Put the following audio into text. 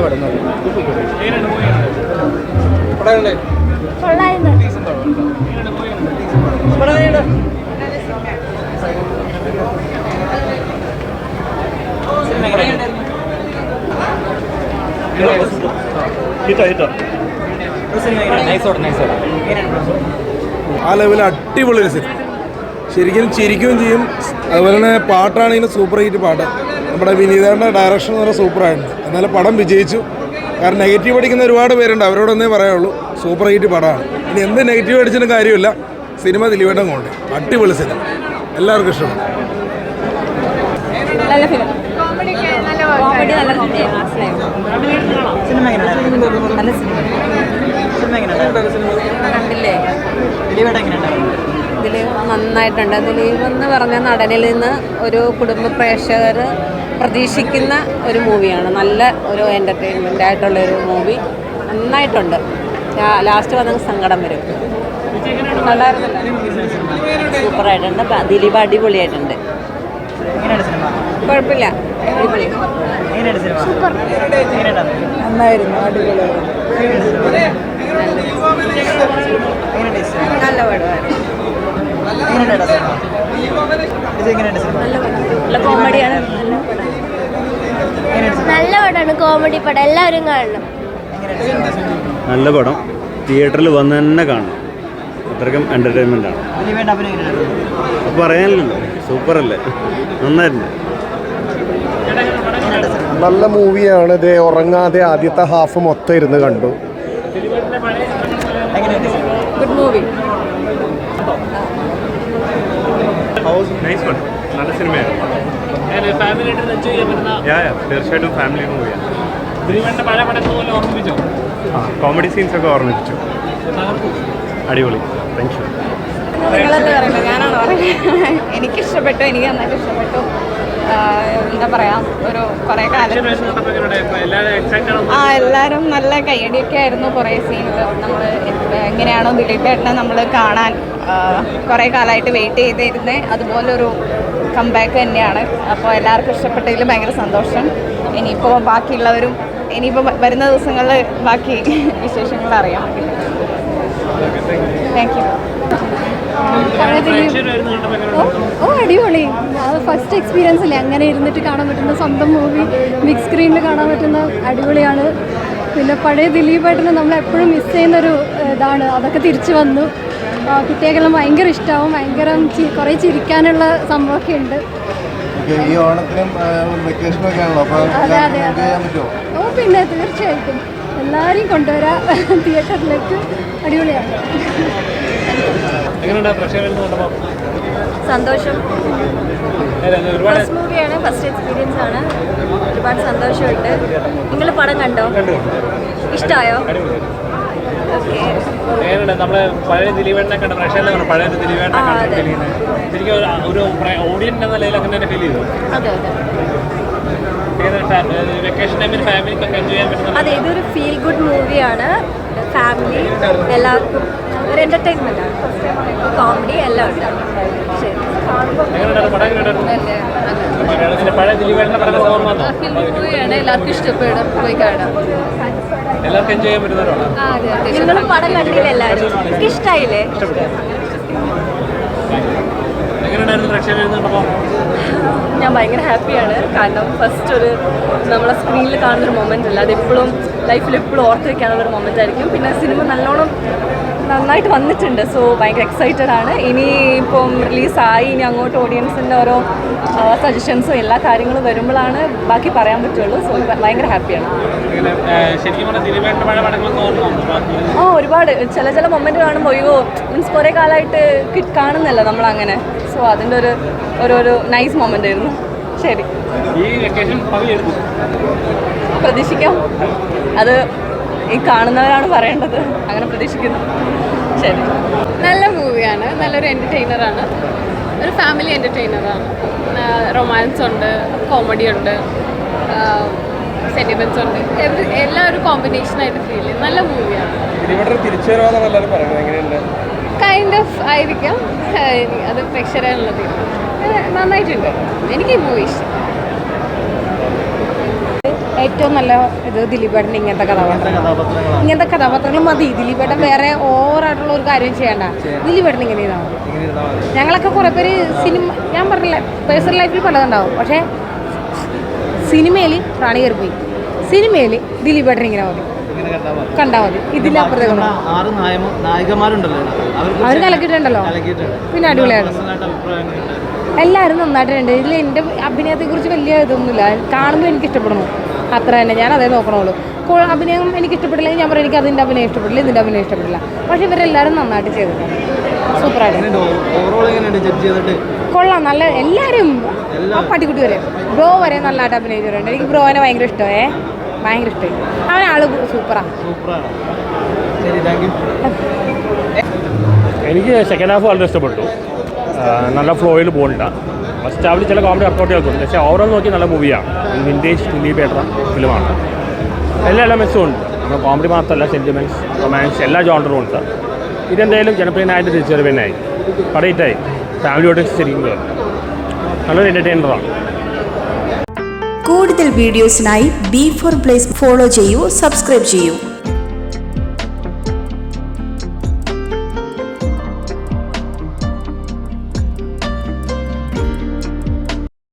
പടം ആ ലെവലിൽ അടിപൊളി ഒരു സിനിമ. ശരിക്കും ചിരിക്കുകയും ചെയ്യും. അതുപോലെ തന്നെ പാട്ടാണെങ്കിലും സൂപ്പർ ഹിറ്റ് പാട്ട്. നമ്മുടെ വിനീതയുടെ ഡയറക്ഷൻ എന്ന് പറഞ്ഞാൽ സൂപ്പറായിട്ടുണ്ട്. എന്നാലും പടം വിജയിച്ചു. കാരണം നെഗറ്റീവ് അടിക്കുന്ന ഒരുപാട് പേരുണ്ട്, അവരോടൊന്നേ പറയാനുള്ളൂ, സൂപ്പർ ഹിറ്റ് പടമാണ്. ഇനി എന്ത് നെഗറ്റീവ് അടിച്ചിട്ടും കാര്യമില്ല, സിനിമ ദിലീപേട്ടൻ കൊണ്ട് അടിപൊളി സിനിമ, എല്ലാവർക്കും ഇഷ്ടപ്പെടും. ദിലീപ് നന്നായിട്ടുണ്ട്. ദിലീപ് എന്ന് പറഞ്ഞ നടനിൽ നിന്ന് ഒരു കുടുംബ പ്രേക്ഷകർ പ്രതീക്ഷിക്കുന്ന ഒരു മൂവിയാണ്. നല്ല ഒരു എൻ്റർടൈൻമെൻ്റ് ആയിട്ടുള്ളൊരു മൂവി, നന്നായിട്ടുണ്ട്. ലാസ്റ്റ് വന്ന സങ്കടം വരും. സൂപ്പറായിട്ടുണ്ട്. ദിലീപ് അടിപൊളിയായിട്ടുണ്ട്. കുഴപ്പമില്ല, അടിപൊളി, സൂപ്പർ, നന്നായിരുന്നു, അടിപൊളിയായിരുന്നു, നല്ല പടമായിരുന്നു, നല്ല കോമഡിയാണ്, നല്ല പടമാണ്, കോമഡി പടം, എല്ലാവരും കാണണം. നല്ല പടം, തിയേറ്ററിൽ വന്ന് തന്നെ കാണണം, അത്രയ്ക്കും എൻ്റർടൈൻമെൻ്റ് ആണ്. പറയാനില്ലല്ലോ, സൂപ്പറല്ലേ, നന്നായിട്ടുണ്ട്. നല്ല മൂവിയാണ്. ഇത് ഉറങ്ങാതെ ആദ്യത്തെ ഹാഫ് മൊത്തം ഇരുന്ന് കണ്ടു. Good movie. നല്ല സിനിമയാണ്, തീർച്ചയായിട്ടും ഫാമിലി മൂവിയാണ്. കോമഡി സീൻസ് ഒക്കെ ഓർമ്മിപ്പിച്ചു. അടിപൊളി, താങ്ക് യു. നിങ്ങളല്ലേ പറയുന്നത്, ഞാനാണ് പറയുന്നത്. എനിക്കിഷ്ടപ്പെട്ടു, എനിക്ക് നന്നായിട്ട് ഇഷ്ടപ്പെട്ടു. എന്താ പറയുക, ഒരു കുറേ കാലം എല്ലാവരും നല്ല കയ്യടിയൊക്കെ ആയിരുന്നു. കുറേ സീനുകൾ നമ്മൾ എങ്ങനെയാണോ ദിലീപേട്ടനെ നമ്മൾ കാണാൻ കുറേ കാലമായിട്ട് വെയിറ്റ് ചെയ്തിരുന്നത്, അതുപോലൊരു കംബാക്ക് തന്നെയാണ്. അപ്പോൾ എല്ലാവർക്കും ഇഷ്ടപ്പെട്ടതിൽ ഭയങ്കര സന്തോഷം. ഇനിയിപ്പോൾ ബാക്കിയുള്ളവരും ഇനിയിപ്പോൾ വരുന്ന ദിവസങ്ങളിൽ ബാക്കി വിശേഷങ്ങൾ അറിയാം. Thank you. അടിപൊളി, ഫസ്റ്റ് എക്സ്പീരിയൻസ് അല്ലേ, അങ്ങനെ ഇരുന്നിട്ട് കാണാൻ പറ്റുന്ന സ്വന്തം മൂവി ബിഗ് സ്ക്രീനിൽ കാണാൻ പറ്റുന്ന അടിപൊളിയാണ്. പിന്നെ പഴയ ദിലീപേട്ടനെ നമ്മൾ എപ്പോഴും മിസ് ചെയ്യുന്നൊരു ഇതാണ്, അതൊക്കെ തിരിച്ചു വന്നു. കുട്ടികൾക്കെല്ലാം ഭയങ്കര ഇഷ്ടമാവും, ഭയങ്കര കുറേ ചിരിക്കാനുള്ള സംഭവമൊക്കെ ഉണ്ട്. അതെ അതെ അതെ, ഓ പിന്നെ തീർച്ചയായിട്ടും എല്ലാവരെയും കൊണ്ടുവരാം തിയേറ്ററിലേക്ക്. അടിപൊളിയാണ്. സന്തോഷം. ഫസ്റ്റ് മൂവിയാണ്, ഫസ്റ്റ് എക്സ്പീരിയൻസ് ആണ്. ഒരുപാട് സന്തോഷമുണ്ട്. നിങ്ങൾ പടം കണ്ടോ? ഇഷ്ടമായോ? ഓക്കെ. നമ്മള് പഴയ ദിലീപേട്ടനെ കണ്ട പ്രേക്ഷകരെ പഴയ ദിലീപേട്ടനെ ശരിക്കും ഒരു ഓഡിയൻസ് എന്ന നിലയിൽ അങ്ങനെ തന്നെ ഫീൽ ചെയ്തു. അതെ അതെ, വെക്കേഷൻ ടൈമിൽ ഫാമിലിക്കൊക്കെ എൻജോയ് ചെയ്യാൻ പറ്റുന്ന അതെ, ഇതൊരു ഫീൽ ഗുഡ് മൂവിയാണ്. ഫാമിലി എല്ലാവർക്കും ഒരു എൻ്റർടൈൻമെൻ്റ് ആണ്. കോമഡി എല്ലാം ഉണ്ട്. ശരി, പഴയ ദിലീപേട്ടനെ പറഞ്ഞ മൂവിയാണ്, എല്ലാവർക്കും ഇഷ്ടപ്പെടും, പോയി കാണാം. എല്ലാവർക്കും എൻജോയ് ചെയ്യാൻ പറ്റുന്നവരാണ്. നിങ്ങളും പടം കണ്ടില്ല എല്ലാവരും? എനിക്ക് ഇഷ്ടമായില്ലേ? എങ്ങനെയുണ്ടായിരുന്നു പ്രേക്ഷകർ എഴുതുന്നുണ്ടപ്പോൾ? ഞാൻ ഭയങ്കര ഹാപ്പിയാണ്. കാരണം ഫസ്റ്റ് ഒരു നമ്മളെ സ്ക്രീനിൽ കാണുന്നൊരു മൊമെൻ്റ് അല്ല, അതെപ്പോഴും ലൈഫിൽ എപ്പോഴും ഓർത്ത് വയ്ക്കാനുള്ളൊരു മൊമെൻ്റ് ആയിരിക്കും. പിന്നെ സിനിമ നല്ലോണം നന്നായിട്ട് വന്നിട്ടുണ്ട്. സോ ഭയങ്കര എക്സൈറ്റഡ് ആണ്. ഇനി ഇപ്പം റിലീസായി, ഇനി അങ്ങോട്ട് ഓഡിയൻസിൻ്റെ ഓരോ സജഷൻസും എല്ലാ കാര്യങ്ങളും വരുമ്പോഴാണ് ബാക്കി പറയാൻ പറ്റുള്ളൂ. സോ ഭയങ്കര ഹാപ്പിയാണ്. ഒരുപാട് ചില മൊമെൻറ്റ് കാണുമ്പോൾ അയ്യോ മീൻസ് കുറേ കാലമായിട്ട് കാണുന്നല്ലോ നമ്മളങ്ങനെ. സോ അതിൻ്റെ ഒരു നൈസ് മൊമെൻ്റ് ആയിരുന്നു. ശരി, പ്രതീക്ഷിക്കാം. അത് ഈ കാണുന്നവരാണ് പറയേണ്ടത്. അങ്ങനെ പ്രതീക്ഷിക്കുന്നു. ശരി, നല്ല മൂവിയാണ്, നല്ലൊരു എൻ്റർടൈനറാണ്, ഒരു ഫാമിലി എൻ്റർടൈനറാണ്. റൊമാൻസ് ഉണ്ട്, കോമഡി ഉണ്ട്, സെൻറ്റിമെൻറ്റ്സ് ഉണ്ട്, എല്ലാം ഒരു കോമ്പിനേഷനായിട്ട് ഫീൽ ചെയ്യും. നല്ല മൂവിയാണ്. കൈൻഡ് ഓഫ് ആയിരിക്കാം, അത് പ്രേക്ഷകരാണുള്ളത്. നന്നായിട്ടുണ്ട്, എനിക്ക് ഈ മൂവി ഇഷ്ടം. ഏറ്റവും നല്ല ഇത് ദിലീപേട്ടൻ ഇങ്ങനത്തെ കഥാപാത്രങ്ങൾ മതി. ദിലീപേട്ടൻ വേറെ ഓവറായിട്ടുള്ള ഒരു കാര്യം ചെയ്യണ്ട. ദിലീപേട്ടൻ ഇങ്ങനെ ചെയ്താൽ മതി. ഞങ്ങളൊക്കെ കുറേ പേര് ഞാൻ പറഞ്ഞില്ല, പേഴ്സണൽ ലൈഫിൽ പലതുണ്ടാവും, പക്ഷേ സിനിമയിൽ റാണി കയറി പോയി. സിനിമയിൽ ദിലീപേട്ടൻ ഇങ്ങനെ മതി, കണ്ടാൽ മതി. ഇതിലപ്പുറത്തേക്ക് അവർ കലക്കിയിട്ടുണ്ടല്ലോ, പിന്നെ അടിപൊളിയാണ്. എല്ലാവരും നന്നായിട്ടുണ്ട്. ഇതിൽ എൻ്റെ അഭിനയത്തെക്കുറിച്ച് വലിയ ഇതൊന്നുമില്ല. കാണുമ്പോൾ എനിക്ക് ഇഷ്ടപ്പെടുന്നു, അത്ര തന്നെ. ഞാൻ അതേ നോക്കണുള്ളൂ. അഭിനയം എനിക്ക് ഇഷ്ടപ്പെട്ടില്ലെങ്കിൽ ഞാൻ പറയും എനിക്ക് അതിൻ്റെ അഭിനയം ഇഷ്ടപ്പെട്ടില്ല, ഇതിൻ്റെ അഭിനയം ഇഷ്ടപ്പെട്ടില്ല. പക്ഷേ ഇവരെല്ലാവരും നന്നായിട്ട് ചെയ്തിട്ടുണ്ട്, സൂപ്പറായിട്ട് കൊള്ളാം. നല്ല എല്ലാവരും ആ പട്ടിക്കുട്ടി വരെ ബ്രോ വരെ നല്ലതായിട്ട് അഭിനയിച്ചിട്ടുണ്ട്. എനിക്ക് ബ്രോനെ ഭയങ്കര ഇഷ്ടമേ, ഭയങ്കര ഇഷ്ടമായി. അവനാൾ സൂപ്പറാണ്. എനിക്ക് സെക്കൻഡ് ഹാഫ് വളരെ ഇഷ്ടപ്പെട്ടു. നല്ല ഫ്ലോയിൽ പോകുന്നുണ്ട്. ഫസ്റ്റ് ഹാഫിൽ ചില കോമഡി വർക്കൗട്ട് കേൾക്കുന്നുണ്ട്, പക്ഷേ ഓവറോൾ നോക്കി നല്ല മൂവിയാണ്. വിൻറ്റേജ് ദിലീപേട്ടൻ ഫിലിമാണ്. എല്ലാ എലമെൻസും ഉണ്ട്. നമ്മൾ കോമഡി മാത്രമല്ല, സെൻറ്റിമെൻറ്റ്സ്, റൊമാൻസ് എല്ലാ ജോണറും ഉണ്ട്. ഇതെന്തായാലും ജനപ്രിയനായിട്ട് തിരിച്ചറിവിനായി കടയിട്ടായി ഫാമിലിയോട് ശരിക്കും കയറും. നല്ലൊരു എൻ്റർടൈനറാണ്. കൂടുതൽ വീഡിയോസിനായി B4 Blaze ഫോളോ ചെയ്യൂ, സബ്സ്ക്രൈബ് ചെയ്യൂ.